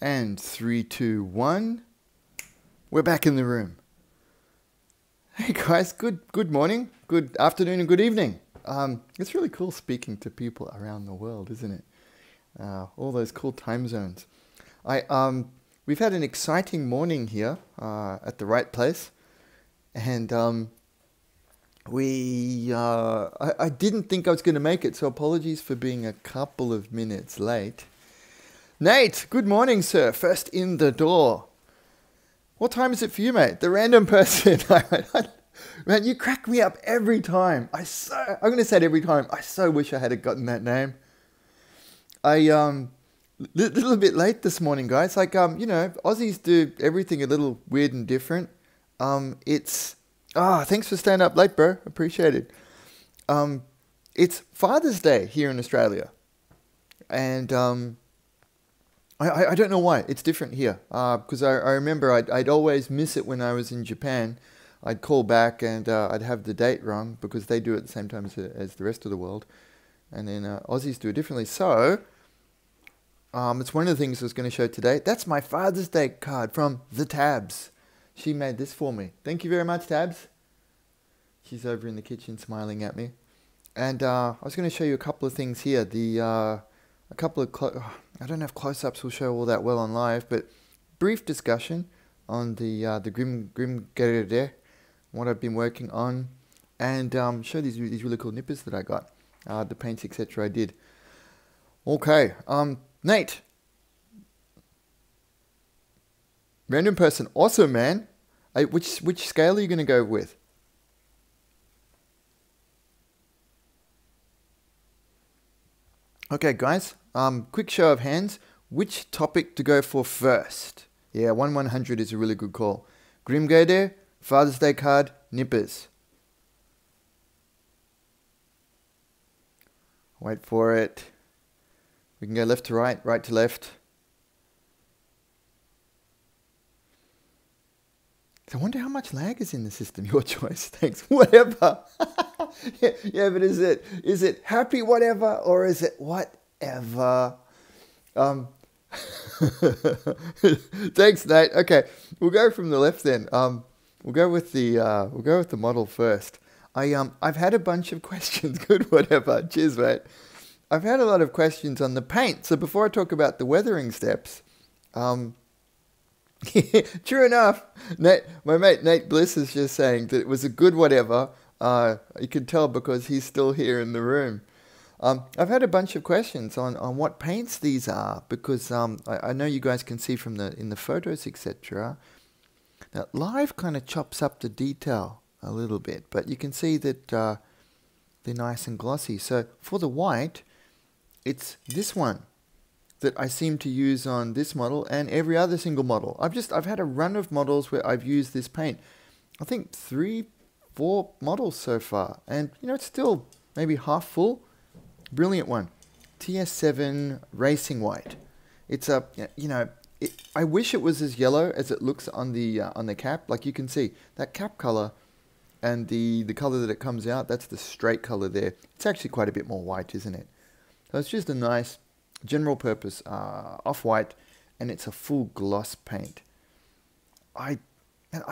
And 3, 2, 1. We're back in the room. Hey guys, good morning, good afternoon, and good evening. It's really cool speaking to people around the world, isn't it? All those cool time zones. We've had an exciting morning here at the Wright place, and I didn't think I was going to make it, so apologies for being a couple of minutes late. Nate, good morning, sir. First in the door. What time is it for you, mate? The random person. Man, you crack me up every time. I'm going to say it every time. I so wish I had gotten that name. Little bit late this morning, guys. Like, you know, Aussies do everything a little weird and different. Thanks for staying up late, bro. Appreciate it. It's Father's Day here in Australia. And, I don't know why. It's different here. Because I remember I'd always miss it when I was in Japan. I'd call back and I'd have the date wrong because they do it at the same time as the rest of the world. And then Aussies do it differently. So, it's one of the things I was going to show today. That's my Father's Day card from the Tabs. She made this for me. Thank you very much, Tabs. She's over in the kitchen smiling at me. And I was going to show you a couple of things here. I don't know if close-ups will show all that well on live, but brief discussion on the Grim Guerre, what I've been working on, and show these really cool nippers that I got, the paints, etc. I did. Okay, Nate. Random person, awesome, man. Which scale are you going to go with? Okay, guys. Quick show of hands. Which topic to go for first? Yeah, 1/100 is a really good call. Grimgade, Father's Day card, nippers. Wait for it. We can go left to right, right to left. I wonder how much lag is in the system. Your choice. Thanks. Whatever. yeah, but is it happy whatever or is it whatever? Thanks, Nate. Okay, we'll go from the left then. We'll go with the model first. I've had a bunch of questions. Good, whatever. Cheers, mate. I've had a lot of questions on the paint. So before I talk about the weathering steps, true enough, my mate Nate Bliss is just saying that it was a good whatever. You can tell because he's still here in the room. I've had a bunch of questions on what paints these are because I know you guys can see from in the photos, etc. That live kind of chops up the detail a little bit, but you can see that they're nice and glossy. So for the white, it's this one that I seem to use on this model and every other single model. I've had a run of models where I've used this paint. I think 3, 4 models so far, and you know it's still maybe half full. Brilliant one, TS7 Racing White. It's a, you know, I wish it was as yellow as it looks on the cap. Like you can see that cap color and the color that it comes out. That's the straight color there. It's actually quite a bit more white, isn't it? So it's just a nice general purpose off-white, and it's a full gloss paint. I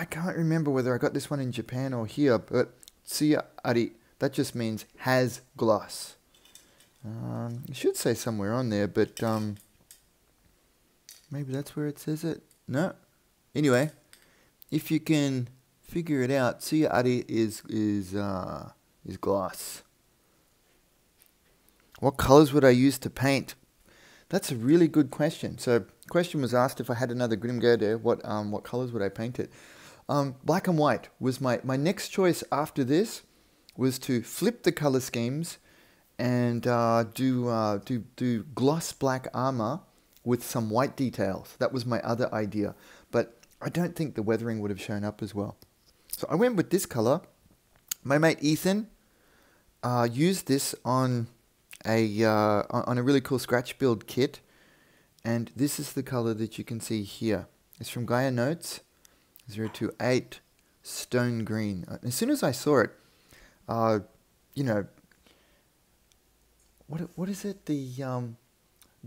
can't remember whether I got this one in Japan or here, but tsuya ari, that just means has gloss. It should say somewhere on there, but maybe that's where it says it. No. Anyway, if you can figure it out, tsuya ari is gloss. What colors would I use to paint? That's a really good question. So, question was asked if I had another Grimgerde, what colors would I paint it? Black and white was my next choice after this, was to flip the color schemes and do gloss black armor with some white details. That was my other idea, but I don't think the weathering would have shown up as well. So I went with this color. My mate Ethan used this on a really cool scratch build kit, and this is the color that you can see here. It's from Gaia Notes 028 Stone Green. As soon as I saw it, you know, what is it? The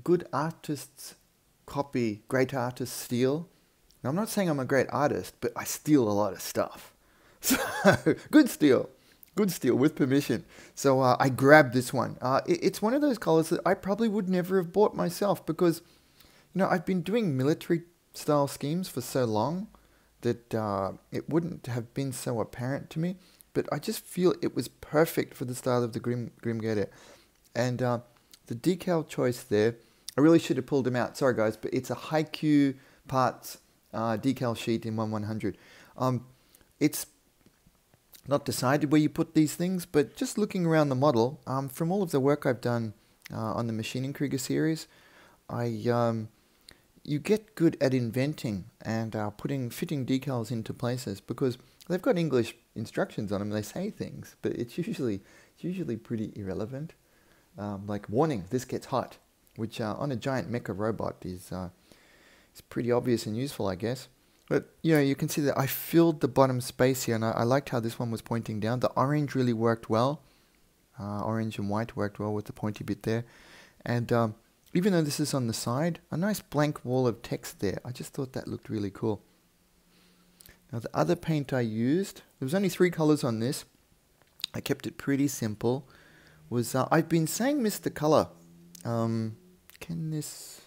Good Artists copy great artists steal. Now, I'm not saying I'm a great artist, but I steal a lot of stuff. So, good steal with permission. So I grabbed this one. It's one of those colors that I probably would never have bought myself because, I've been doing military style schemes for so long that it wouldn't have been so apparent to me. But I just feel it was perfect for the style of the Grimgate. And the decal choice there, I really should have pulled them out. Sorry guys, but it's a Haikyuu parts decal sheet in 1/100. It's not decided where you put these things, but just looking around the model, from all of the work I've done on the Maschinen Krieger series, you get good at inventing and fitting decals into places because they've got English instructions on them. They say things, but it's usually pretty irrelevant. Like warning, this gets hot, which on a giant mecha robot is pretty obvious and useful, I guess. But you can see that I filled the bottom space here, and I liked how this one was pointing down. The orange really worked well. Orange and white worked well with the pointy bit there. And even though this is on the side, a nice blank wall of text there. I just thought that looked really cool. Now the other paint I used, there was only 3 colors on this. I kept it pretty simple. I've been saying Mr. Color. Can this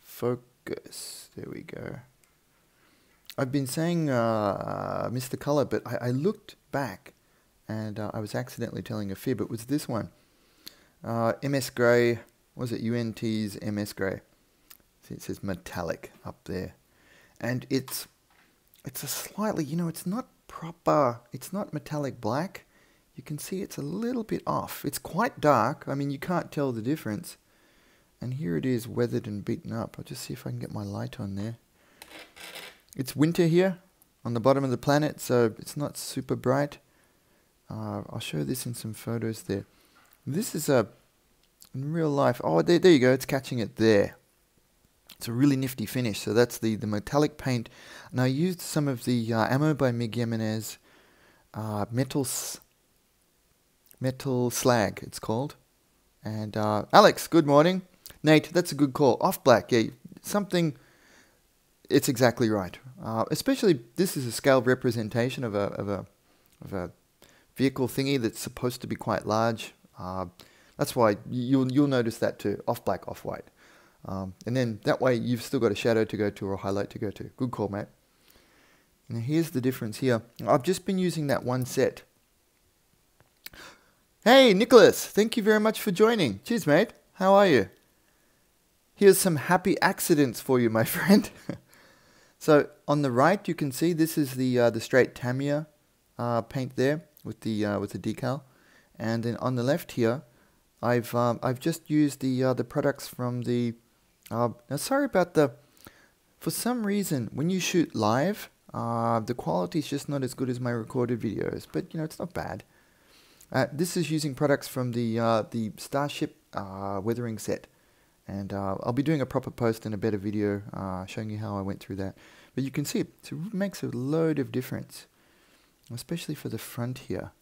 focus? There we go. I've been saying Mr. Color, but I looked back and I was accidentally telling a fib. It was this one. MS Grey. Was it UNT's MS Grey? See, it says metallic up there. And it's a slightly, it's not proper, it's not metallic black. You can see it's a little bit off. It's quite dark. I mean, you can't tell the difference. And here it is, weathered and beaten up. I'll just see if I can get my light on there. It's winter here on the bottom of the planet, so it's not super bright. I'll show this in some photos there. This is in real life. Oh, there you go. It's catching it there. It's a really nifty finish. So that's the metallic paint. And I used some of the Ammo by Mig Jimenez metal slag, it's called. And Alex, good morning. Nate, that's a good call. Off black, yeah, something. It's exactly right. Especially this is a scaled representation of a vehicle thingy that's supposed to be quite large. That's why you'll notice that too. Off black, off white. And then that way you've still got a shadow to go to or a highlight to go to. Good call, mate. Now here's the difference here. I've just been using that one set. Hey, Nicholas, thank you very much for joining. Cheers, mate. How are you? Here's some happy accidents for you, my friend. So on the right, you can see this is the straight Tamiya paint there with the decal, and then on the left here, I've just used the products from the. Now sorry about for some reason when you shoot live, the quality is just not as good as my recorded videos, but it's not bad. This is using products from the Starship weathering set. And I'll be doing a proper post and a better video showing you how I went through that. But you can see it makes a load of difference, especially for the front here.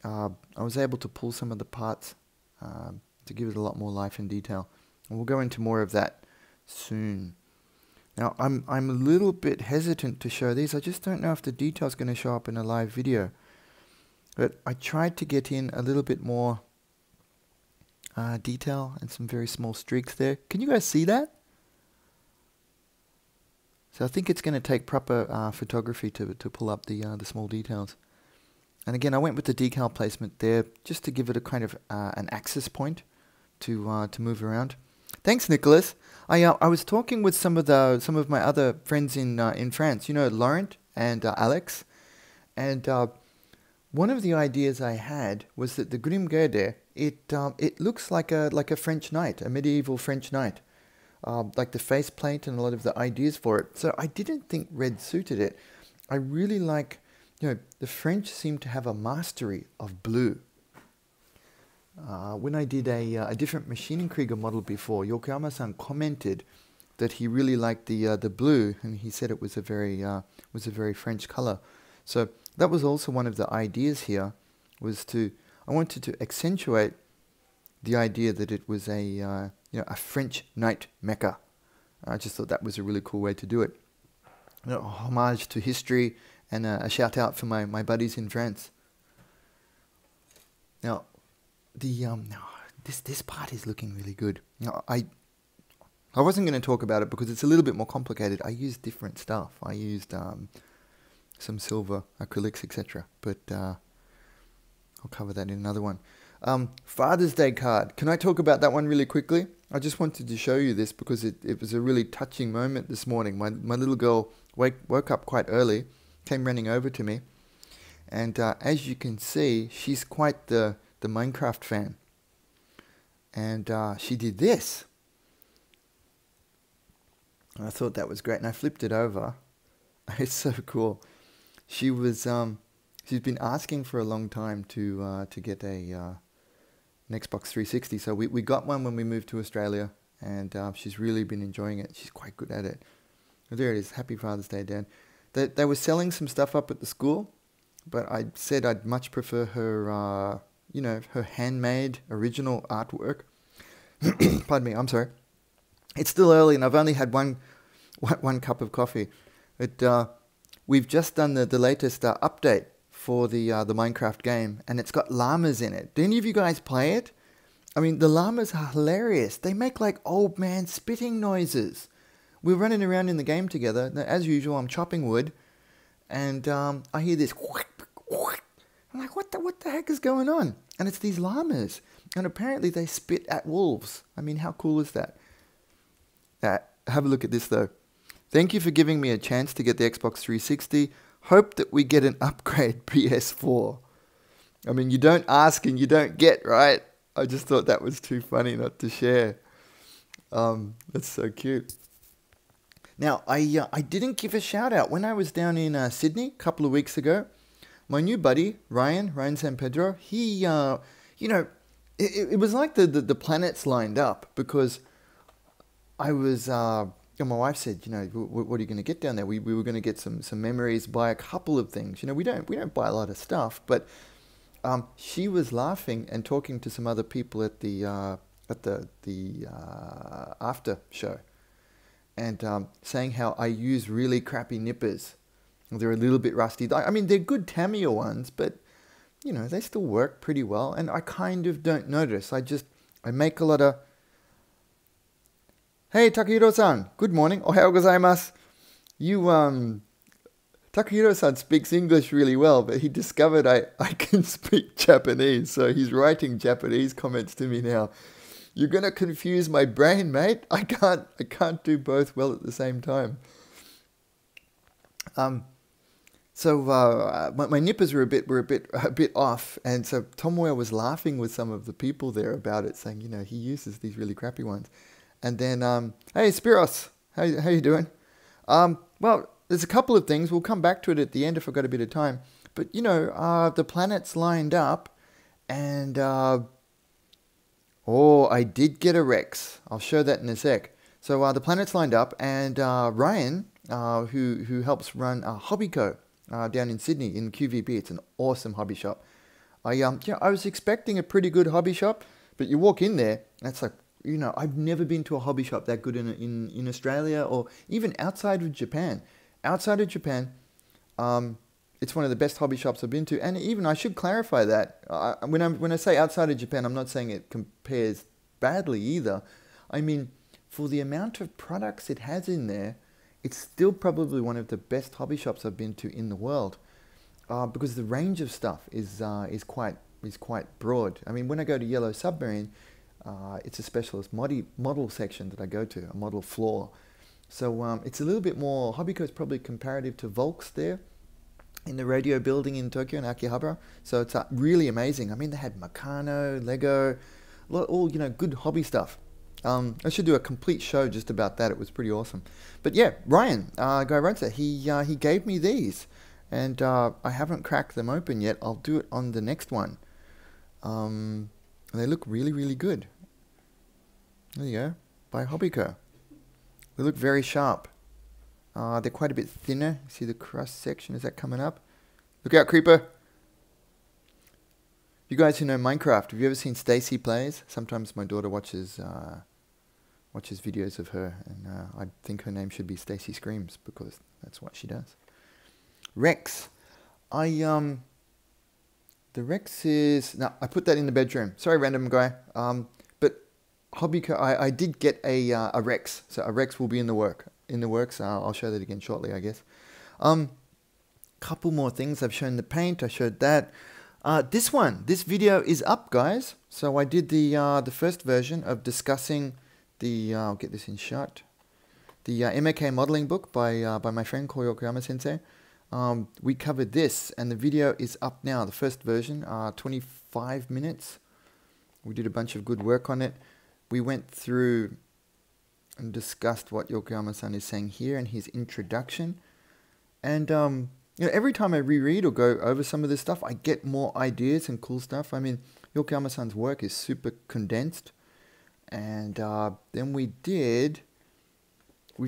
I was able to pull some of the parts to give it a lot more life and detail. And we'll go into more of that soon. Now, I'm a little bit hesitant to show these. I just don't know if the detail's going to show up in a live video. But I tried to get in a little bit more detail and some very small streaks there. Can you guys see that? So I think it's going to take proper photography to pull up the small details. And again, I went with the decal placement there just to give it a kind of an axis point to move around. Thanks, Nicholas. I was talking with some of my other friends in France. Laurent and Alex, and one of the ideas I had was that the Grimgerde, it looks like a French knight, a medieval French knight, like the faceplate and a lot of the ideas for it. So I didn't think red suited it. I really like, the French seem to have a mastery of blue. When I did a different Maschinen Krieger model before, Yokoyama-san commented that he really liked the blue, and he said it was a very French color. So that was also one of the ideas here, I wanted to accentuate the idea that it was a a French knight mecha. I just thought that was a really cool way to do it. A homage to history, and a shout out for my buddies in France. Now, this part is looking really good. Now, I wasn't going to talk about it because it's a little bit more complicated. I used different stuff. I used some silver, acrylics, etc. But I'll cover that in another one. Father's Day card. Can I talk about that one really quickly? I just wanted to show you this because it was a really touching moment this morning. My little girl woke up quite early, came running over to me, and as you can see, she's quite the Minecraft fan. And she did this. I thought that was great, and I flipped it over. It's so cool. She was she's been asking for a long time to get an Xbox 360. So we got one when we moved to Australia, and she's really been enjoying it. She's quite good at it. Oh, there it is. Happy Father's Day, Dad. They were selling some stuff up at the school, but I said I'd much prefer her her handmade original artwork. Pardon me. I'm sorry. It's still early, and I've only had one cup of coffee. But we've just done the latest update for the Minecraft game, and it's got llamas in it. Do any of you guys play it? I mean, the llamas are hilarious. They make like old man spitting noises. We're running around in the game together. As usual, I'm chopping wood, and I hear this. I'm like, what the heck is going on? And it's these llamas, and apparently they spit at wolves. I mean, how cool is that? Have a look at this though. Thank you for giving me a chance to get the Xbox 360. Hope that we get an upgrade PS4. I mean, you don't ask and you don't get, right? I just thought that was too funny not to share. That's so cute. Now, I didn't give a shout out. When I was down in Sydney a couple of weeks ago, my new buddy, Ryan San Pedro, he, it was like the planets lined up, because I was, my wife said, what are you going to get down there? We were going to get some memories, buy a couple of things. We don't buy a lot of stuff, but she was laughing and talking to some other people at the after show, and saying how I use really crappy nippers. They're a little bit rusty. I mean, they're good Tamiya ones, but they still work pretty well, and I kind of don't notice. I make a lot of. Hey, Takahiro-san, good morning. Ohayou gozaimasu. Takahiro-san speaks English really well, but he discovered I can speak Japanese, so he's writing Japanese comments to me now. You're going to confuse my brain, mate. I can't do both well at the same time. So my nippers were a bit off, and so Tomoya was laughing with some of the people there about it, saying, he uses these really crappy ones. And then, hey, Spiros, how you doing? Well, there's a couple of things. We'll come back to it at the end if I've got a bit of time. But, the planets lined up, and, I did get a Rex. I'll show that in a sec. So, the planets lined up, and Ryan, who helps run Hobbyco down in Sydney in QVB, it's an awesome hobby shop. I was expecting a pretty good hobby shop, but you walk in there, and it's like, I've never been to a hobby shop that good in Australia, or even outside of Japan. Outside of Japan, it's one of the best hobby shops I've been to. And even I should clarify that when I say outside of Japan, I'm not saying it compares badly either. I mean, for the amount of products it has in there, it's still probably one of the best hobby shops I've been to in the world, because the range of stuff is quite broad. I mean, when I go to Yellow Submarine, it's a specialist model section that I go to, a model floor. So it's a little bit more, Hobbyco is probably comparative to Volks there in the radio building in Tokyo, in Akihabara. So it's really amazing. I mean, they had Meccano, Lego, all, good hobby stuff. I should do a complete show just about that. It was pretty awesome. But yeah, Ryan, guy runs it. He gave me these, and I haven't cracked them open yet. I'll do it on the next one. They look really, really good. There you go, by Hobbyco. They look very sharp. They're quite a bit thinner. See the cross section, is that coming up? Look out, creeper. You guys who know Minecraft, have you ever seen Stacy Plays? Sometimes my daughter watches videos of her, and I think her name should be Stacy Screams because that's what she does. Rex. The Rex is... No, I put that in the bedroom. Sorry, random guy. But Hobbyco, I did get a Rex. So a Rex will be in the works. I'll show that again shortly, I guess. Couple more things. I've shown the paint. I showed that. This video is up, guys. So I did the first version of discussing the... I'll get this in shot. The Ma.K modeling book by my friend called Yokoyama Sensei. We covered this, and the video is up now. The first version, 25 minutes. We did a bunch of good work on it. We went through and discussed what Yokoyama-san is saying here in his introduction. And every time I reread or go over some of this stuff, I get more ideas and cool stuff. I mean, Yokoyama-san's work is super condensed. And then we've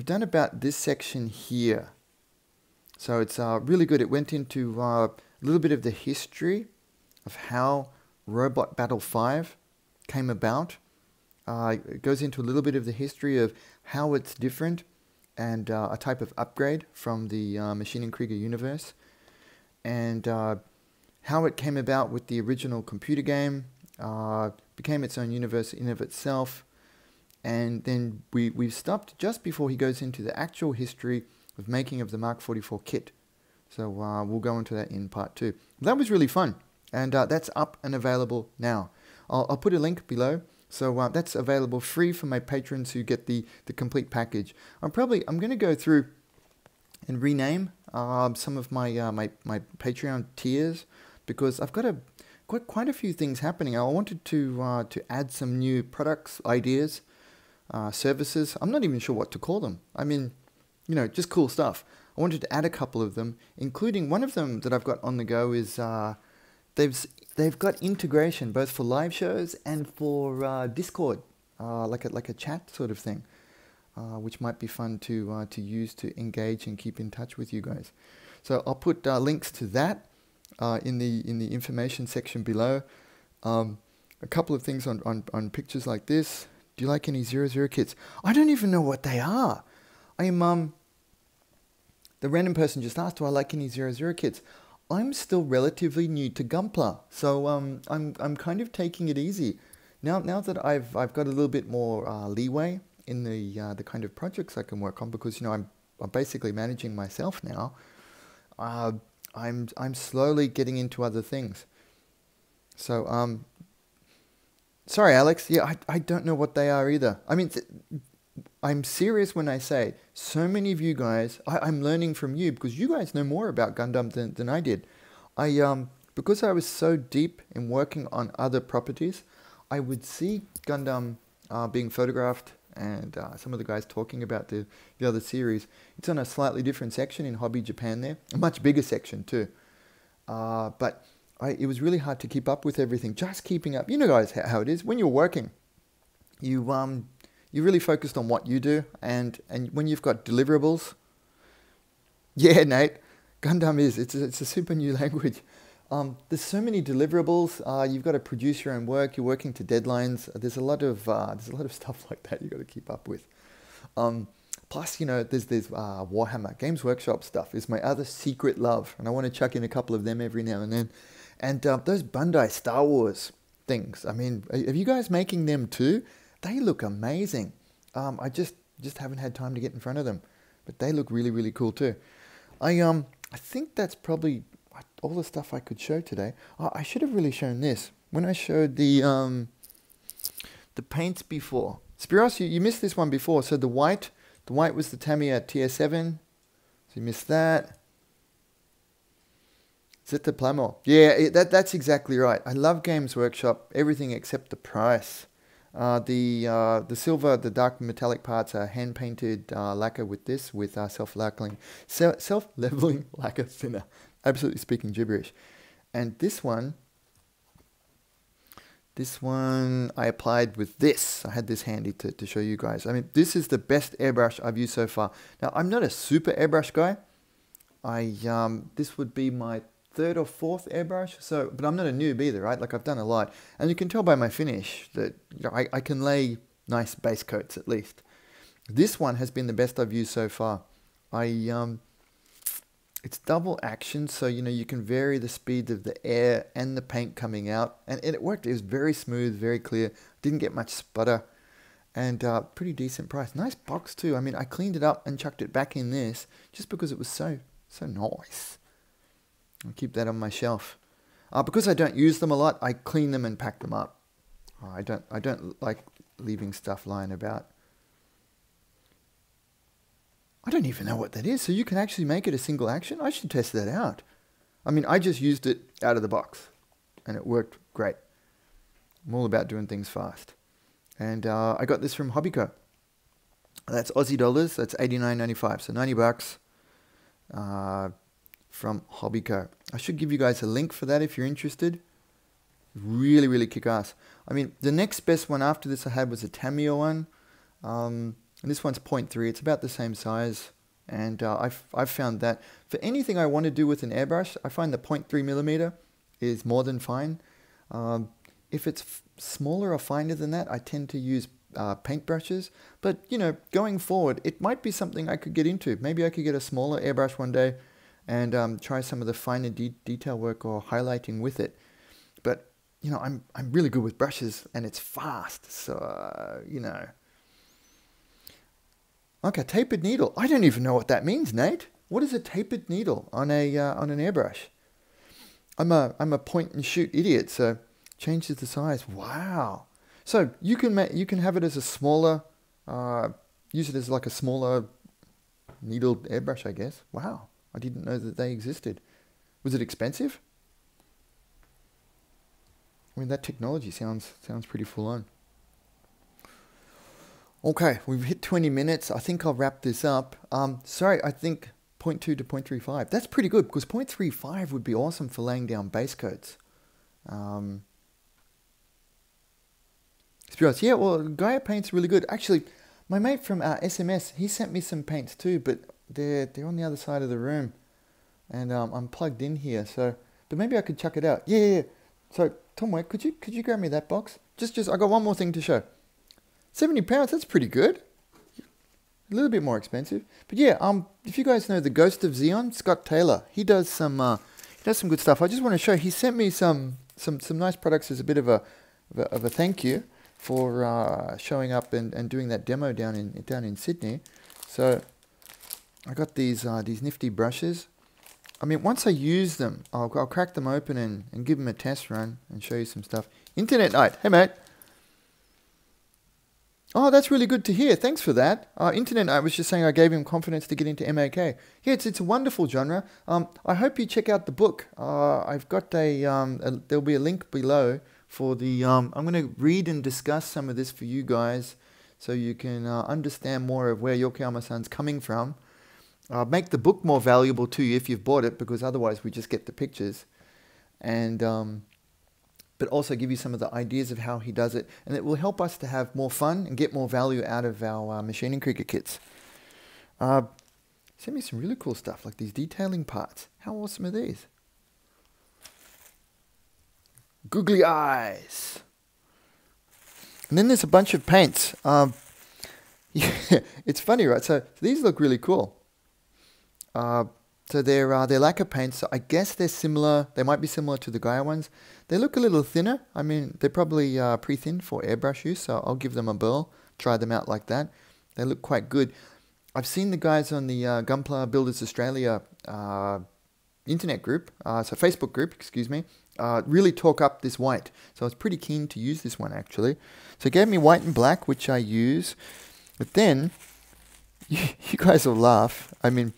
done about this section here. So it's really good. It went into a little bit of the history of how Robot Battle 5 came about. It goes into a little bit of the history of how it's different and a type of upgrade from the Machine & Krieger universe. And how it came about with the original computer game, became its own universe in of itself. And then we've stopped just before he goes into the actual history of making of the Mark 44 kit. So we'll go into that in part 2. That was really fun, and that's up and available now. I'll put a link below. So that's available free for my patrons who get the complete package. I'm going to go through and rename some of my my Patreon tiers, because I've got quite a few things happening. I wanted to add some new products, ideas, services. I'm not even sure what to call them. I mean, just cool stuff. I wanted to add a couple of them, including one of them that I've got on the go is they've got integration both for live shows and for Discord, like a chat sort of thing, which might be fun to use to engage and keep in touch with you guys. So I'll put links to that in the information section below. A couple of things on pictures like this. Do you like any 00 kits? I don't even know what they are. The random person just asked, do I like any 00 kits? I'm still relatively new to Gunpla, so I'm kind of taking it easy. Now that I've got a little bit more leeway in the kind of projects I can work on, because I'm basically managing myself now. I'm slowly getting into other things. So sorry, Alex. Yeah, I don't know what they are either. I mean, I'm serious when I say so many of you guys, I'm learning from you, because you guys know more about Gundam than I did. Because I was so deep in working on other properties, I would see Gundam being photographed and some of the guys talking about the other series. It's on a slightly different section in Hobby Japan there, a much bigger section too. But it was really hard to keep up with everything, just keeping up. You know guys how it is, when you're working, you're really focused on what you do, and when you've got deliverables, yeah, Nate, Gundam it's a super new language. There's so many deliverables. You've got to produce your own work. You're working to deadlines. There's a lot of stuff like that you've got to keep up with. Plus, there's Warhammer Games Workshop stuff is my other secret love, and I want to chuck in a couple of them every now and then. And those Bandai Star Wars things. I mean, are you guys making them too? They look amazing. I just haven't had time to get in front of them, but they look really, really cool too. I think that's probably all the stuff I could show today. I should have really shown this when I showed the paints before. Spiros, you missed this one before. So the white was the Tamiya TS7. So you missed that. Zeta Plamo. Yeah, that's exactly right. I love Games Workshop. Everything except the price. The silver, the dark metallic parts are hand painted lacquer with self-leveling lacquer thinner. Absolutely speaking gibberish. And this one I applied with this. I had this handy to show you guys. I mean, this is the best airbrush I've used so far. Now, I'm not a super airbrush guy. This would be my third or fourth airbrush. So, but I'm not a noob either, right? Like I've done a lot, and you can tell by my finish that I can lay nice base coats at least. This one has been the best I've used so far. It's double action, so you can vary the speed of the air and the paint coming out, and it worked. It was very smooth, very clear. Didn't get much sputter, and pretty decent price. Nice box too. I mean, I cleaned it up and chucked it back in this just because it was so nice. I'll keep that on my shelf. Because I don't use them a lot, I clean them and pack them up. I don't like leaving stuff lying about. I don't even know what that is. So you can actually make it a single action? I should test that out. I mean, I just used it out of the box, and it worked great. I'm all about doing things fast. And I got this from Hobbyco. That's Aussie dollars. That's $89.95, so $90 from Hobbyco. I should give you guys a link for that if you're interested. Really, really kick-ass. I mean, the next best one after this I had was a Tamiya one. And this one's 0.3. It's about the same size. And I've found that for anything I want to do with an airbrush, I find the 0.3 millimeter is more than fine. If it's smaller or finer than that, I tend to use paint brushes. But, going forward, it might be something I could get into. Maybe I could get a smaller airbrush one day and try some of the finer detail work or highlighting with it. But, I'm really good with brushes, and it's fast. So, Okay, tapered needle. I don't even know what that means, Nate. What is a tapered needle on an airbrush? I'm a point and shoot idiot, so changes the size. Wow. So you can have it as a smaller, use it as like a smaller needle airbrush, I guess. Wow, I didn't know that they existed. Was it expensive? I mean, that technology sounds pretty full on. Okay, we've hit 20 minutes. I think I'll wrap this up. Sorry, I think 0.2 to 0.35. That's pretty good because 0.35 would be awesome for laying down base coats. Yeah, well, Gaia paint's really good. Actually, my mate from SMS, he sent me some paints too, but they're on the other side of the room, and I'm plugged in here. So, but maybe I could chuck it out. Yeah. So, Tom, could you grab me that box? Just I got one more thing to show. £70, that's pretty good. A little bit more expensive. But yeah, if you guys know the Ghost of Xeon, Scott Taylor, he does some good stuff. I just want to show, he sent me some nice products as a bit of a thank you for showing up and doing that demo down in Sydney. So I got these nifty brushes. I mean, once I use them, I'll crack them open and give them a test run and show you some stuff. Internet Night, hey mate. Oh, that's really good to hear. Thanks for that. Internet Night was just saying I gave him confidence to get into Ma.K. Yeah, it's a wonderful genre. I hope you check out the book. I've got there'll be a link below for the, I'm going to read and discuss some of this for you guys so you can understand more of where Yokoyama-san's coming from. Make the book more valuable to you if you've bought it, because otherwise we just get the pictures. And but also give you some of the ideas of how he does it, and it will help us to have more fun and get more value out of our machining cricket kits. Send me some really cool stuff, like these detailing parts. How awesome are these? Googly eyes. And then there's a bunch of paints. Yeah, it's funny, right? So these look really cool. So they're lacquer paints. So I guess they're similar. They might be similar to the Gaia ones. They look a little thinner. I mean, they're probably pre-thin for airbrush use. So I'll give them a whirl. Try them out like that. They look quite good. I've seen the guys on the Gunpla Builders Australia internet group, so Facebook group, excuse me, really talk up this white. So I was pretty keen to use this one actually. So it gave me white and black, which I use. But then, you guys will laugh. I mean,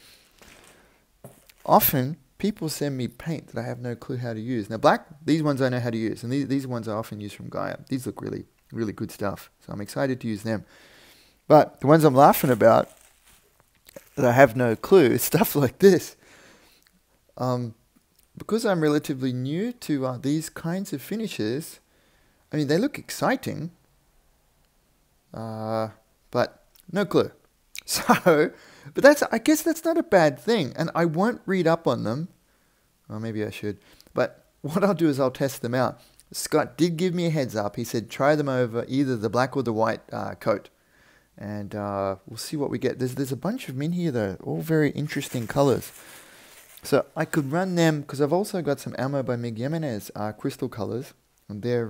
often people send me paint that I have no clue how to use. Now black, these ones I know how to use, and these ones I often use from Gaia. These look really, really good stuff. So I'm excited to use them. But the ones I'm laughing about that I have no clue is stuff like this. Because I'm relatively new to these kinds of finishes, I mean, they look exciting, but no clue. So, but I guess that's not a bad thing, and I won't read up on them. Well, maybe I should. But what I'll do is I'll test them out. Scott did give me a heads up. He said try them over either the black or the white coat. And we'll see what we get. There's a bunch of them in here though, all very interesting colors. So I could run them, because I've also got some Ammo by Mig Jimenez crystal colors. And they're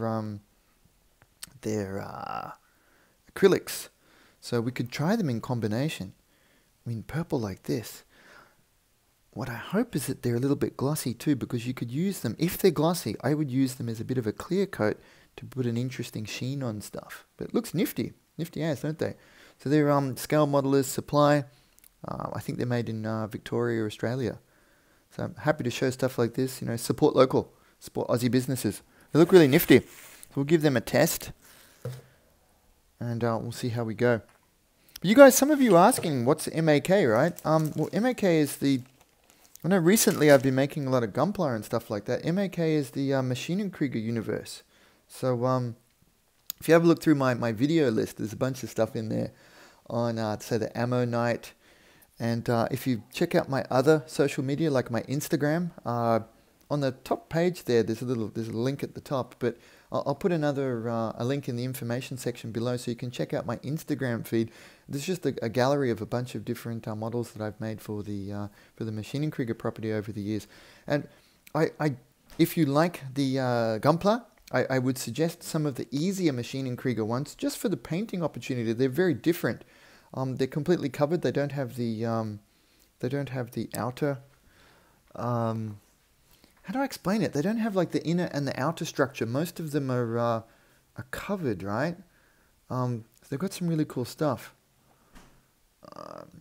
acrylics. So we could try them in combination. I mean, purple like this. What I hope is that they're a little bit glossy too, because you could use them, if they're glossy, I would use them as a bit of a clear coat to put an interesting sheen on stuff. But it looks nifty. Nifty ass, don't they? So they're Scale Modelers Supply. I think they're made in Victoria, Australia. So I'm happy to show stuff like this. You know, support local, support Aussie businesses. They look really nifty. So we'll give them a test, and we'll see how we go. But you guys, some of you are asking, what's Ma.K, right? Well, Ma.K is the... I know recently I've been making a lot of Gunpla and stuff like that. Ma.K is the Maschinenkrieger universe. So if you have a look through my video list, there's a bunch of stuff in there on, say, the AMMOKnight. And if you check out my other social media, like my Instagram, on the top page there, there's a link at the top. But I'll put a link in the information section below, so you can check out my Instagram feed. There's just a gallery of a bunch of different models that I've made for the Maschinenkrieger property over the years. And if you like the Gunpla, I would suggest some of the easier Maschinenkrieger ones, just for the painting opportunity. They're very different. They're completely covered. They don't have the outer. How do I explain it? They don't have like the inner and the outer structure. Most of them are covered, right? So they've got some really cool stuff.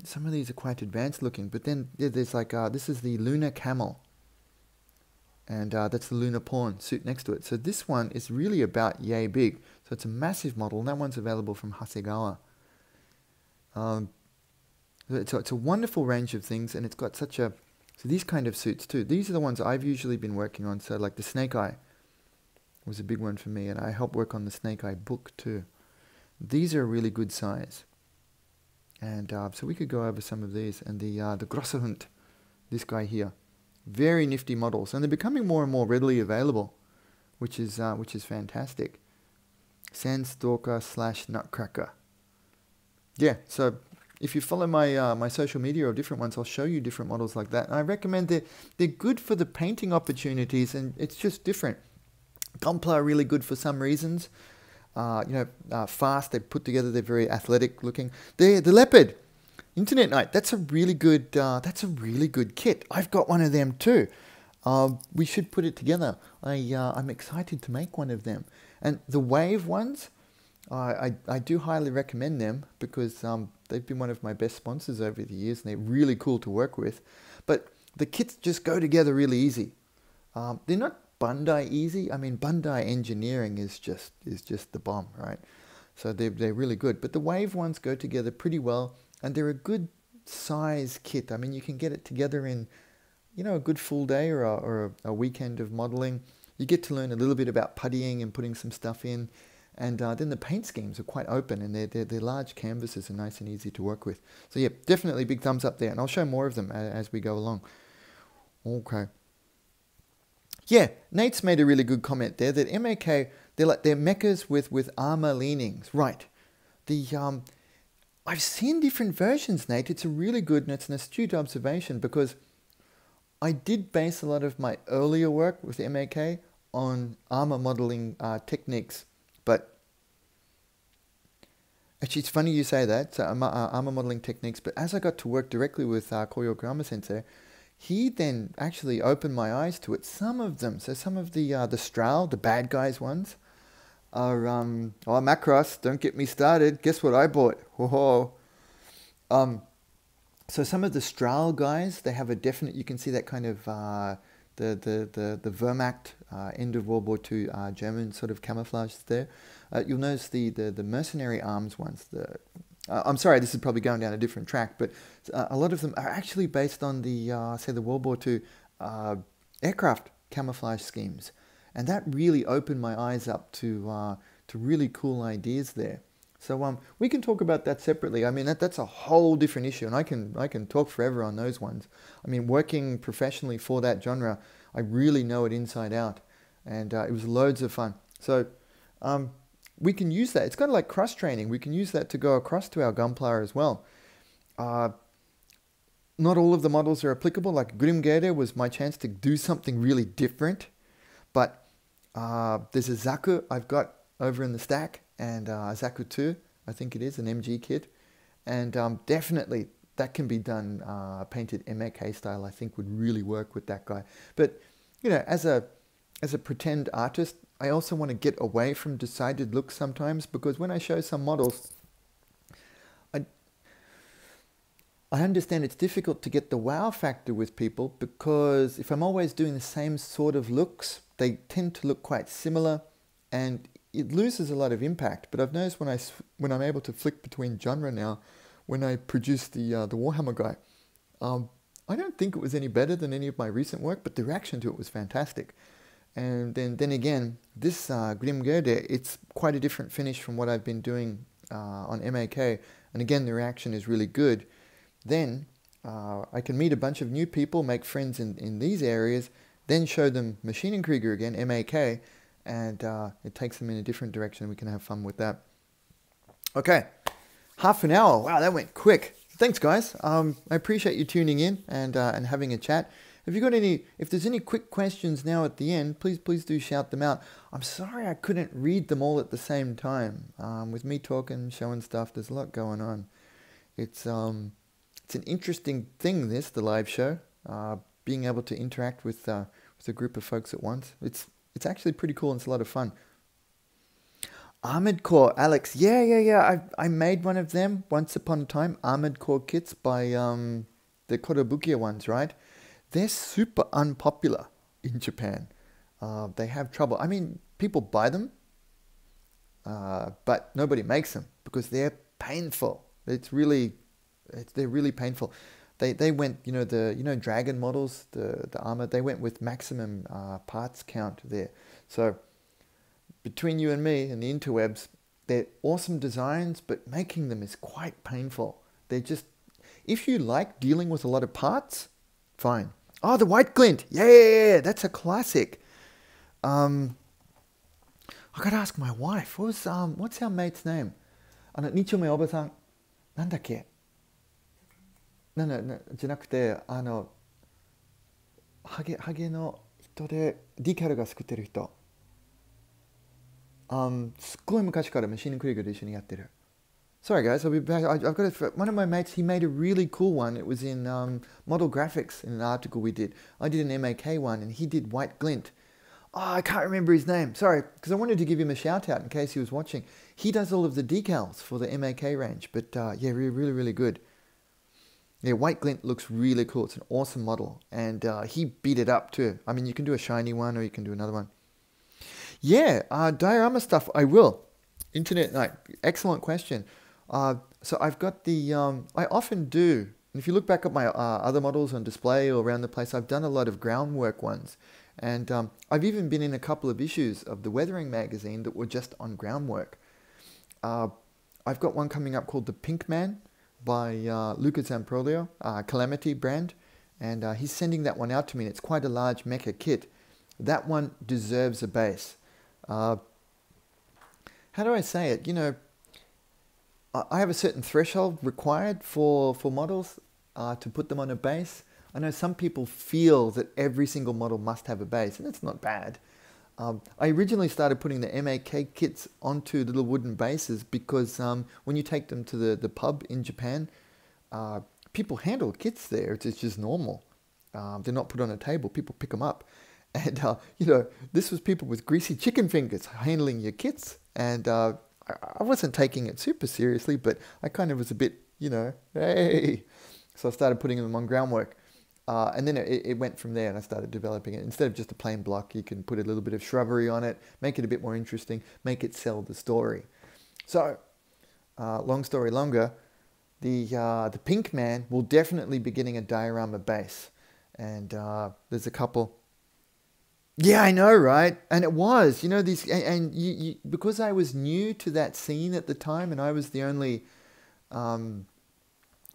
Some of these are quite advanced looking, but then there's like this is the Lunar Camel. And that's the Lunar Pawn suit next to it. So this one is really about yay big. So it's a massive model, and that one's available from Hasegawa. It's a wonderful range of things, and it's got such a... So these kind of suits too. These are the ones I've usually been working on. So like the Snake Eye was a big one for me, and I helped work on the Snake Eye book too. These are a really good size. And so we could go over some of these. And the Grosserhund, this guy here. Very nifty models, and they're becoming more and more readily available, which is fantastic. Sandstalker / Nutcracker. Yeah, so if you follow my my social media or different ones, I'll show you different models like that. And I recommend they're good for the painting opportunities, and it's just different. Gunpla are really good for some reasons. Fast. They put together. They're very athletic looking. The Leopard. Internet Night, that's a really good kit. I've got one of them too. We should put it together. I'm excited to make one of them. And the Wave ones, I do highly recommend them, because they've been one of my best sponsors over the years, and they're really cool to work with. But the kits just go together really easy. They're not Bandai easy. I mean, Bandai engineering is just the bomb, right? So they're really good. But the Wave ones go together pretty well. And they're a good size kit. I mean, you can get it together in, a good full day or a weekend of modeling. You get to learn a little bit about puttying and putting some stuff in. And then the paint schemes are quite open, and they're large canvases and nice and easy to work with. So yeah, definitely big thumbs up there. And I'll show more of them as we go along. Okay. Yeah, Nate's made a really good comment there that Ma.K, they're mechas with armor leanings. Right. I've seen different versions, Nate. It's a really good, and it's an astute observation, because I did base a lot of my earlier work with Ma.K on armor modeling techniques. But actually, it's funny you say that, so armor modeling techniques. But as I got to work directly with Yokoyama Sensei, he then actually opened my eyes to it. Some of them, so some of the Strahl, the bad guys ones, are, Macross, don't get me started. Guess what I bought? Whoa. So some of the Strahl guys, they have a definite, you can see that kind of, the Wehrmacht, end of World War II, German sort of camouflage there. You'll notice the mercenary arms ones, I'm sorry, this is probably going down a different track, but a lot of them are actually based on the, say, the World War II aircraft camouflage schemes. And that really opened my eyes up to really cool ideas there. So we can talk about that separately. I mean, that's a whole different issue, and I can talk forever on those ones. I mean, working professionally for that genre, I really know it inside out. And it was loads of fun. So we can use that. It's kind of like cross training. We can use that to go across to our gunpla as well. Not all of the models are applicable. Like Grimgere was my chance to do something really different. But there's a Zaku I've got over in the stack, and Zaku 2, I think it is, an MG kit. And definitely that can be done painted Ma.K style. I think would really work with that guy. But, you know, as a pretend artist, I also want to get away from decided looks sometimes, because when I show some models, I understand it's difficult to get the wow factor with people, because if I'm always doing the same sort of looks, they tend to look quite similar and it loses a lot of impact. But I've noticed when I'm able to flick between genre now, when I produce the Warhammer guy, I don't think it was any better than any of my recent work, but the reaction to it was fantastic. And then again, this Grimgerde, it's quite a different finish from what I've been doing on Ma.K, and again the reaction is really good. Then I can meet a bunch of new people, make friends in these areas, then show them Maschinenkrieger again, Ma.K, and it takes them in a different direction. We can have fun with that. Okay, half an hour. Wow, that went quick. Thanks, guys. I appreciate you tuning in and having a chat. If there's any quick questions now at the end, please do shout them out. I'm sorry I couldn't read them all at the same time. With me talking, showing stuff, there's a lot going on. It's an interesting thing, the live show. Being able to interact with a group of folks at once. It's actually pretty cool and it's a lot of fun. Armored Core, Alex. Yeah. I made one of them once upon a time. Armored Core kits by the Korobukiya ones, right? They're super unpopular in Japan. They have trouble. I mean, people buy them, but nobody makes them because they're painful. They're really painful. They went, dragon models, the armor. They went with maximum parts count there. So between you and me and the interwebs, they're awesome designs, but making them is quite painful. They're just, if you like dealing with a lot of parts, fine. Oh, the white glint. Yeah, that's a classic. I gotta ask my wife. What's our mate's name? 二丁目おばさん。なんだっけ? No, じゃなくて、ハゲの人で、ディカルが作ってる人。すっごい昔からマシンクリーガーで一緒にやってる。Sorry guys, I'll be back. I've got one of my mates, he made a really cool one. It was in Model Graphics in an article we did. I did an Ma.K one and he did White Glint. Oh, I can't remember his name. Sorry, because I wanted to give him a shout out in case he was watching. He does all of the decals for the Ma.K range, but yeah, really good. Yeah, White Glint looks really cool. It's an awesome model. And he beat it up too. I mean, you can do a shiny one or you can do another one. Yeah, diorama stuff, I will. Internet Night, excellent question. So I've got the, I often do, and if you look back at my other models on display or around the place, I've done a lot of groundwork ones. And I've even been in a couple of issues of the Weathering magazine that were just on groundwork. I've got one coming up called The Pink Man by Luca Zamprolio, Calamity brand. And he's sending that one out to me. And it's quite a large mecha kit. That one deserves a base. How do I say it? You know, I have a certain threshold required for models to put them on a base. I know some people feel that every single model must have a base, and that's not bad. I originally started putting the Ma.K kits onto little wooden bases because when you take them to the pub in Japan, people handle kits there. It's just normal. They're not put on a table. People pick them up. And, you know, this was people with greasy chicken fingers handling your kits. And I wasn't taking it super seriously, but I kind of was a bit, you know, hey. So I started putting them on groundwork. And then it went from there and I started developing it. Instead of just a plain block, you can put a little bit of shrubbery on it, make it a bit more interesting, make it sell the story. So, long story longer, the Pink Man will definitely be getting a diorama base. And there's a couple. Yeah, I know, right? And it was, you know, these, and you because I was new to that scene at the time and I was the only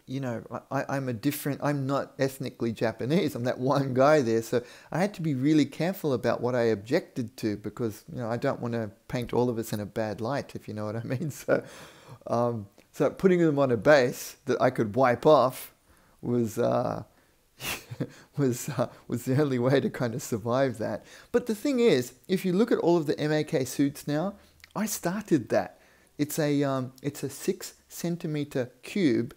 you know, I'm not ethnically Japanese. I'm that one guy there. So I had to be really careful about what I objected to because, you know, I don't want to paint all of us in a bad light, if you know what I mean. So putting them on a base that I could wipe off was, was the only way to kind of survive that. But the thing is, if you look at all of the Ma.K suits now, I started that. It's a 6 centimeter cube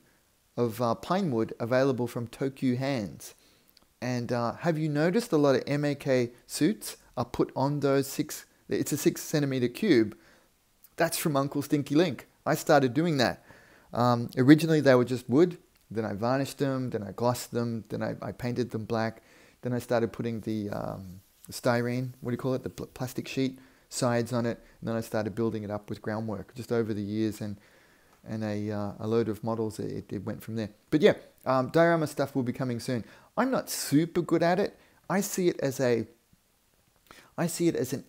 of pine wood available from Tokyo Hands. And have you noticed a lot of Ma.K suits are put on those it's a 6 centimeter cube. That's from Uncle Stinky Linc. I started doing that. Originally they were just wood, then I varnished them, then I glossed them, then I painted them black, then I started putting the styrene, what do you call it, the plastic sheet sides on it, and then I started building it up with groundwork just over the years, and a load of models, it went from there. But yeah, diorama stuff will be coming soon. I'm not super good at it. I see it as an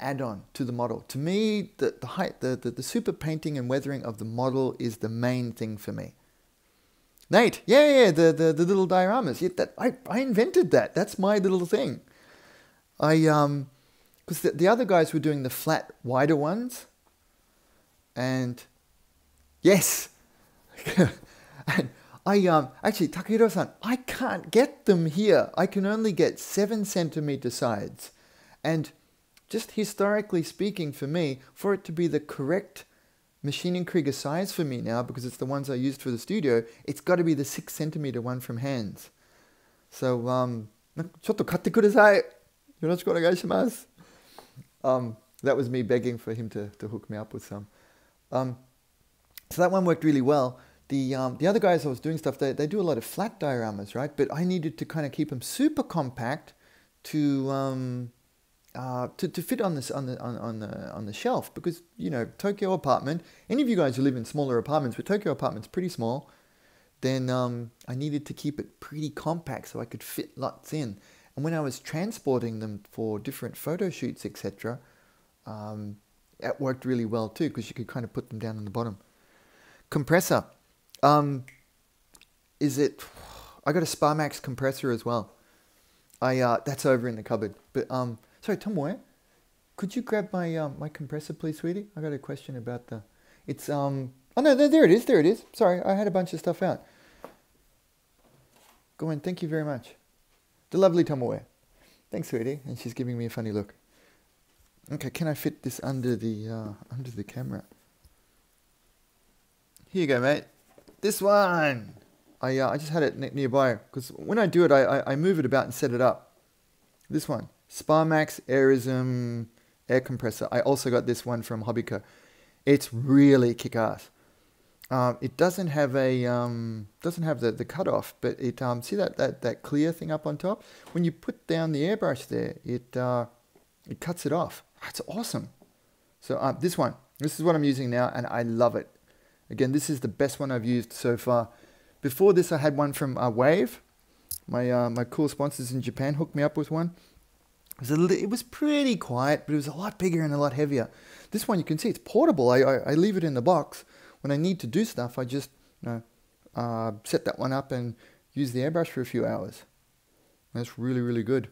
add-on to the model. To me, the super painting and weathering of the model is the main thing for me. Nate, yeah, the little dioramas. Yeah, I invented that. That's my little thing. Because the other guys were doing the flat, wider ones, and yes, and actually, Takahiro-san, I can't get them here. I can only get 7 centimeter sides, and just historically speaking, for me, for it to be the correct machining Krieger size for me now, because it's the ones I used for the studio, it's got to be the 6 centimeter one from Hands. So, ちょっと買ってください。よろしくお願いします。That was me begging for him to hook me up with some. So that one worked really well. The other guys I was doing stuff, they do a lot of flat dioramas, right? But I needed to kind of keep them super compact to fit on the shelf, because, you know, Tokyo apartment, any of you guys who live in smaller apartments, but Tokyo apartment's pretty small, then I needed to keep it pretty compact so I could fit lots in. And when I was transporting them for different photo shoots, etc., that worked really well too, because you could kind of put them down on the bottom. Compressor. I got a Sparmax compressor as well. That's over in the cupboard. But sorry, Tomoe, could you grab my my compressor, please, sweetie? I got a question about the. It's oh no, there it is. There it is. Sorry, I had a bunch of stuff out. Go on. Thank you very much. The lovely Tomoe. Thanks, sweetie. And she's giving me a funny look. Okay, can I fit this under the camera? Here you go, mate. This one. I just had it nearby, because when I do it, I move it about and set it up. This one, Sparmax Airism air compressor. I also got this one from Hobbyco. It's really kick-ass. It doesn't have the cutoff, but it see that clear thing up on top. When you put down the airbrush there, it cuts it off. It's awesome. So this is what I'm using now, and I love it. Again, this is the best one I've used so far. Before this, I had one from Wave. My cool sponsors in Japan hooked me up with one. It was pretty quiet, but it was a lot bigger and a lot heavier. This one, you can see it's portable. I leave it in the box. When I need to do stuff, I just set that one up and use the airbrush for a few hours. That's really, really good.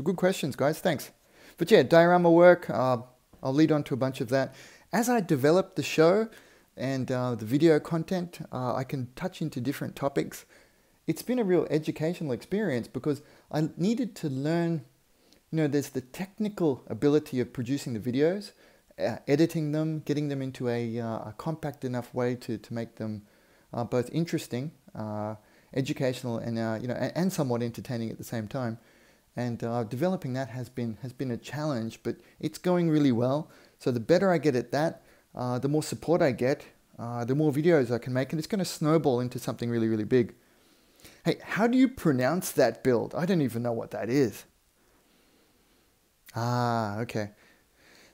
Good questions, guys. Thanks. But yeah, diorama work. I'll lead on to a bunch of that. As I develop the show and the video content, I can touch into different topics. It's been a real educational experience, because I needed to learn, you know, there's the technical ability of producing the videos, editing them, getting them into a compact enough way to make them both interesting, educational, and you know, and somewhat entertaining at the same time. And developing that has been a challenge, but it's going really well. So the better I get at that, the more support I get, the more videos I can make, and it's going to snowball into something really, really big. Hey, how do you pronounce that build? I don't even know what that is. Ah, okay.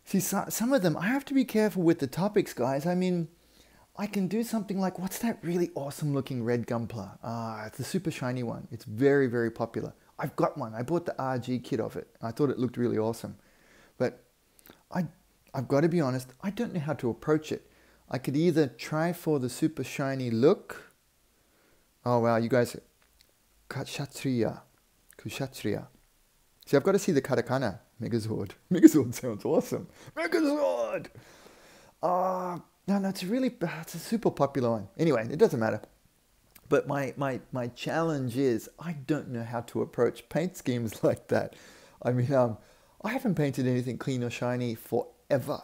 See, some of them, I have to be careful with the topics, guys. I mean, I can do something like, what's that really awesome looking red Gunpla? It's the super shiny one. It's very, very popular. I've got one. I bought the RG kit of it. I thought it looked really awesome. But I've got to be honest, I don't know how to approach it. I could either try for the super shiny look, Oh, wow, you guys, Kshatriya. Kshatriya. See, I've got to see the katakana. Megazord. Megazord sounds awesome. Megazord! No, it's a super popular one. Anyway, it doesn't matter. But my challenge is I don't know how to approach paint schemes like that. I mean, I haven't painted anything clean or shiny forever.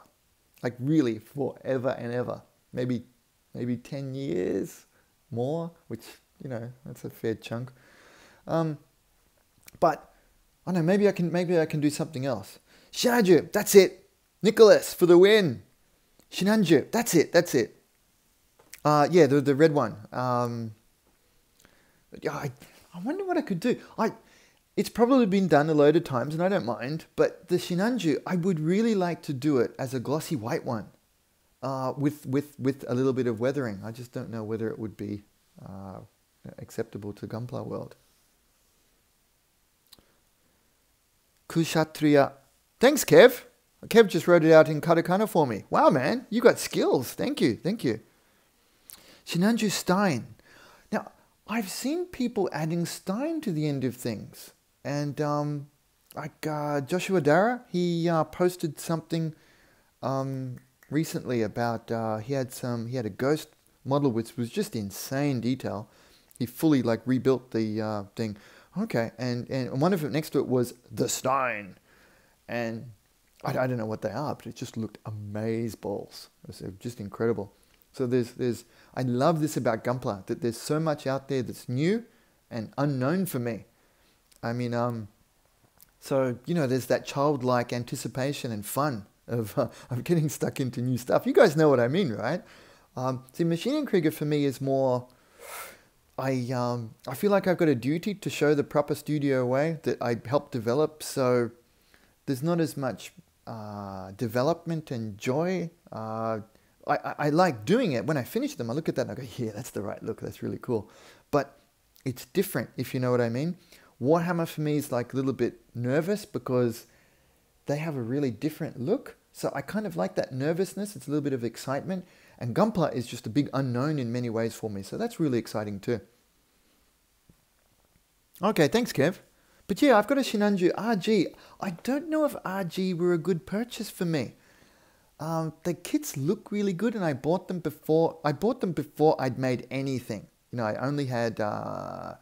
Like really forever and ever. Maybe 10 years more, which, you know, that's a fair chunk. But I don't know, maybe I can do something else. Shinanju, that's it. Nicholas for the win. Shinanju, that's it. Yeah, the red one. I wonder what I could do. It's probably been done a load of times and I don't mind, but the Shinanju, I would really like to do it as a glossy white one with a little bit of weathering. I just don't know whether it would be acceptable to Gunpla World. Kshatriya. Thanks, Kev. Kev just wrote it out in katakana for me. Wow, man, you got skills. Thank you. Shinanju Stein. Now, I've seen people adding Stein to the end of things. And Joshua Dara, he posted something recently about he had a ghost model which was just insane detail. He fully like rebuilt the thing. Okay, and one of it next to it was the Stein, and I don't know what they are, but it just looked amazeballs. It was just incredible. So I love this about Gunpla, that there's so much out there that's new and unknown for me. I mean, so, you know, there's that childlike anticipation and fun of getting stuck into new stuff. You guys know what I mean, right? See, Maschinen Krieger for me is more, I feel like I've got a duty to show the proper studio way that I helped develop, so there's not as much development and joy. I like doing it. When I finish them, I look at that and I go, yeah, that's the right look. That's really cool. But it's different, if you know what I mean. Warhammer for me is like a little bit nervous because they have a really different look. So I kind of like that nervousness. It's a little bit of excitement. And Gunpla is just a big unknown in many ways for me. So that's really exciting too. Okay, thanks, Kev. But yeah, I've got a Shinanju RG. I don't know if RG were a good purchase for me. The kits look really good, and I bought them before I'd made anything. You know, I only had I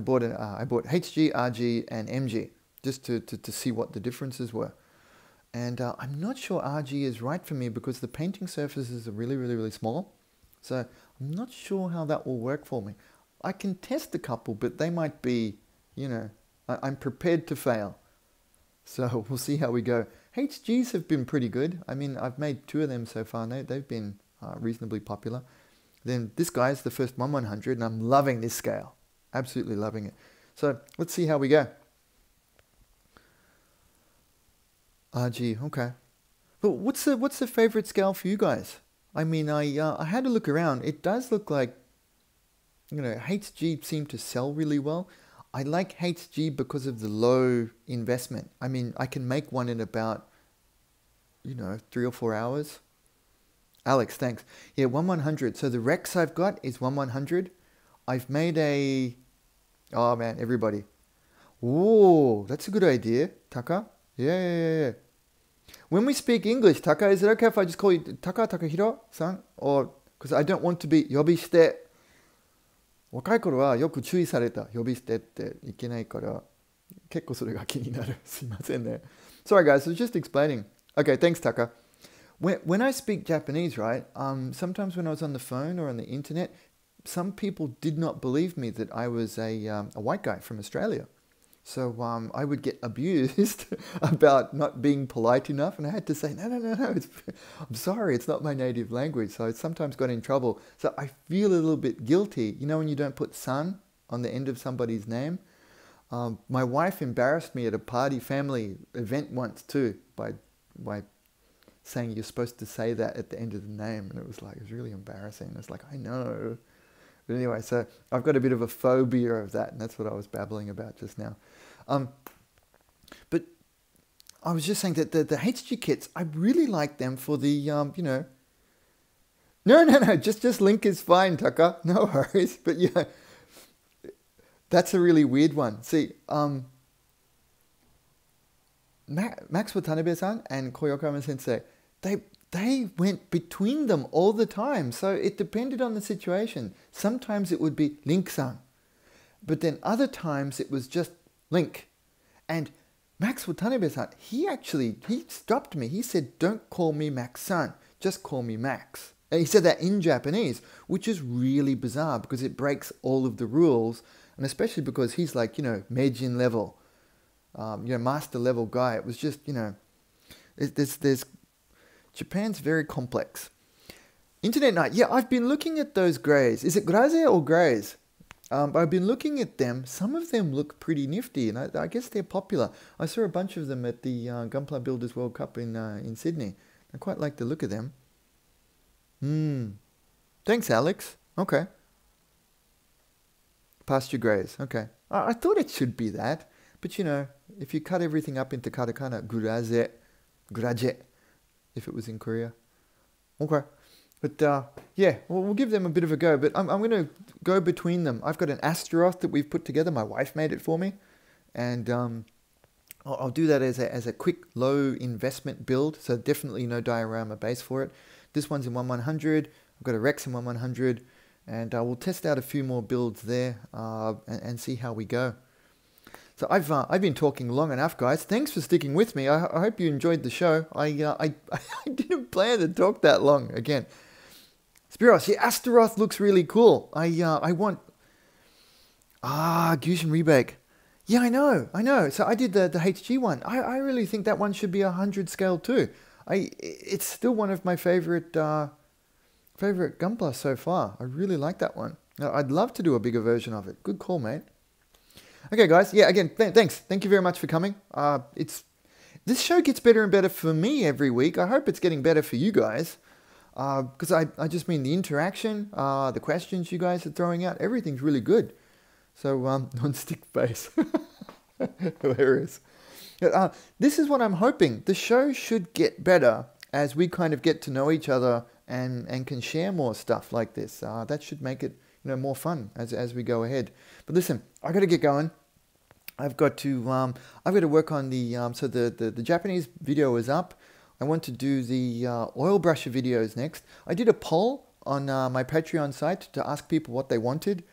bought HG, RG, and MG just to see what the differences were. And I'm not sure RG is right for me because the painting surfaces are really, really, really small. So I'm not sure how that will work for me. I can test a couple, but they might be, you know, I'm prepared to fail. So we'll see how we go. HGs have been pretty good. I mean, I've made 2 of them so far. They've been reasonably popular. Then this guy's the first 1/100, and I'm loving this scale. Absolutely loving it. So let's see how we go. RG, okay. But what's the favorite scale for you guys? I mean, I had a look around. It does look like, you know, HG seemed to sell really well. I like HG because of the low investment. I mean, I can make one in about, you know, 3 or 4 hours. Alex, thanks. Yeah, 1/100. So the Rex I've got is 1/100. I've made a... Oh, man, everybody. Whoa, that's a good idea, Taka. Yeah. When we speak English, Taka, is it okay if I just call you Taka Takahiro-san? Or, because I don't want to be 呼び捨て。若い頃はよく注意された。呼び捨てっていけないから、結構それが気になる。すいませんね。Sorry guys, I was just explaining. Okay, thanks Taka. When I speak Japanese, right, sometimes when I was on the phone or on the internet, some people did not believe me that I was a white guy from Australia. So I would get abused about not being polite enough, and I had to say, no, I'm sorry, it's not my native language. So I sometimes got in trouble. So I feel a little bit guilty. You know when you don't put san on the end of somebody's name? My wife embarrassed me at a party family event once too by saying you're supposed to say that at the end of the name, and it was really embarrassing. It's like, I know. But anyway, so I've got a bit of a phobia of that, and that's what I was babbling about just now. But I was just saying that the HG kits, I really like them for the, you know... No, just Linc is fine, Tucker. No worries. But yeah, That's a really weird one. See, Max Watanabe-san and Yokoyama Sensei, they went between them all the time. So it depended on the situation. Sometimes it would be Linc-san, but then other times it was just Linc. And Max Watanabe-san, he stopped me. He said, "Don't call me Max-san, just call me Max." And he said that in Japanese, which is really bizarre because it breaks all of the rules, and especially because he's like, Meijin level, master level guy. It was just, there's Japan's very complex. Internet Night, yeah, I've been looking at those greys. Is it graze or greys? I've been looking at them. Some of them look pretty nifty, and I guess they're popular. I saw a bunch of them at the Gunpla Builders World Cup in Sydney. I quite like the look of them. Thanks, Alex. Okay. Pasture greys. Okay. I thought it should be that. But, if you cut everything up into katakana, guraje, if it was in Korea. Okay. But, yeah, we'll give them a bit of a go. But I'm going to go between them. I've got an Astaroth that we've put together. My wife made it for me. And I'll do that as a quick, low investment build. So definitely no diorama base for it. This one's in 1/100. I've got a Rex in 1/100. And we'll test out a few more builds there and see how we go. So I've been talking long enough, guys. Thanks for sticking with me. I hope you enjoyed the show. I didn't plan to talk that long again. Spiros, yeah, Astaroth looks really cool. I want Gyushin Rebake. Yeah, I know. So I did the HG one. I really think that one should be 100 scale too. It's still one of my favorite Gunpla so far. I really like that one. I'd love to do a bigger version of it. Good call, mate. Okay, guys. Yeah, again, thanks. Thank you very much for coming. This show gets better and better for me every week. I hope it's getting better for you guys. Because I just mean the interaction, the questions you guys are throwing out, everything's really good. So, non-stick face. Hilarious. This is what I'm hoping. The show should get better as we kind of get to know each other and can share more stuff like this. That should make it more fun as we go ahead. But listen, I got to get going. I've got to work on the Japanese video is up. I want to do the oil brusher videos next. I did a poll on my Patreon site to ask people what they wanted.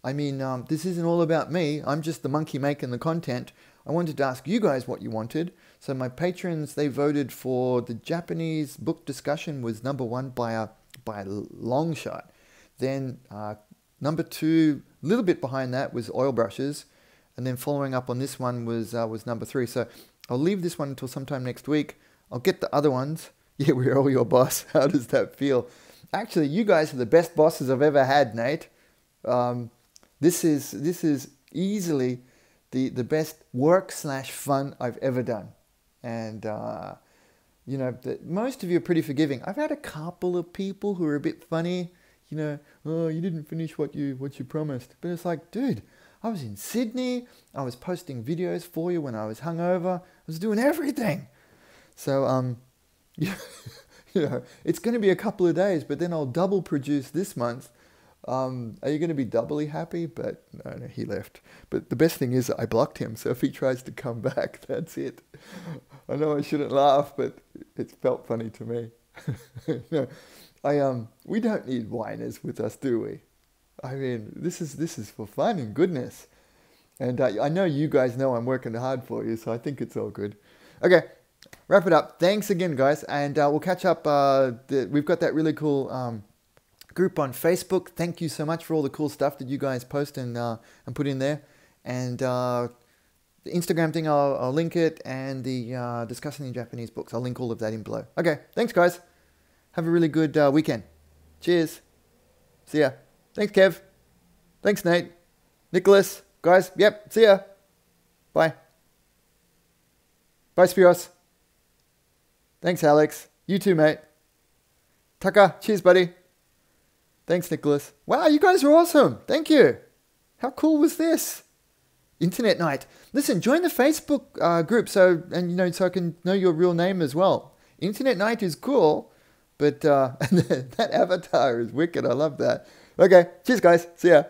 I mean, this isn't all about me. I'm just the monkey making the content. I wanted to ask you guys what you wanted. So my patrons, they voted for the Japanese book discussion was #1 by a long shot. Then number 2, a little bit behind that, was oil brushes. And then following up on this one was number 3. So I'll leave this one until sometime next week. I'll get the other ones. Yeah, we're all your boss. How does that feel? Actually, you guys are the best bosses I've ever had, Nate. This is easily the best work/fun I've ever done. And, most of you are pretty forgiving. I've had a couple of people who are a bit funny. Oh, you didn't finish what you promised. But it's like, dude, I was in Sydney. I was posting videos for you when I was hungover. I was doing everything. So, it's going to be a couple of days, but then I'll double produce this month. Are you going to be doubly happy? But no, he left. But the best thing is I blocked him. So if he tries to come back, that's it. I know I shouldn't laugh, but it felt funny to me. We don't need whiners with us, do we? I mean, this is for fun and goodness. And I know you guys know I'm working hard for you, so I think it's all good. Okay, wrap it up. Thanks again, guys. And we'll catch up. We've got that really cool group on Facebook. Thank you so much for all the cool stuff that you guys post and put in there. And the Instagram thing, I'll link it. And the discussing the Japanese books, I'll link all of that in below. Okay, thanks, guys. Have a really good weekend. Cheers. See ya. Thanks, Kev. Thanks, Nate. Nicholas. Guys, yep, see ya. Bye. Bye, Spiros. Thanks, Alex. You too, mate. Taka, cheers, buddy. Thanks, Nicholas. Wow, you guys are awesome. Thank you. How cool was this? Internet Night. Listen, join the Facebook group so I can know your real name as well. Internet Night is cool, but that avatar is wicked. I love that. Okay, cheers, guys. See ya.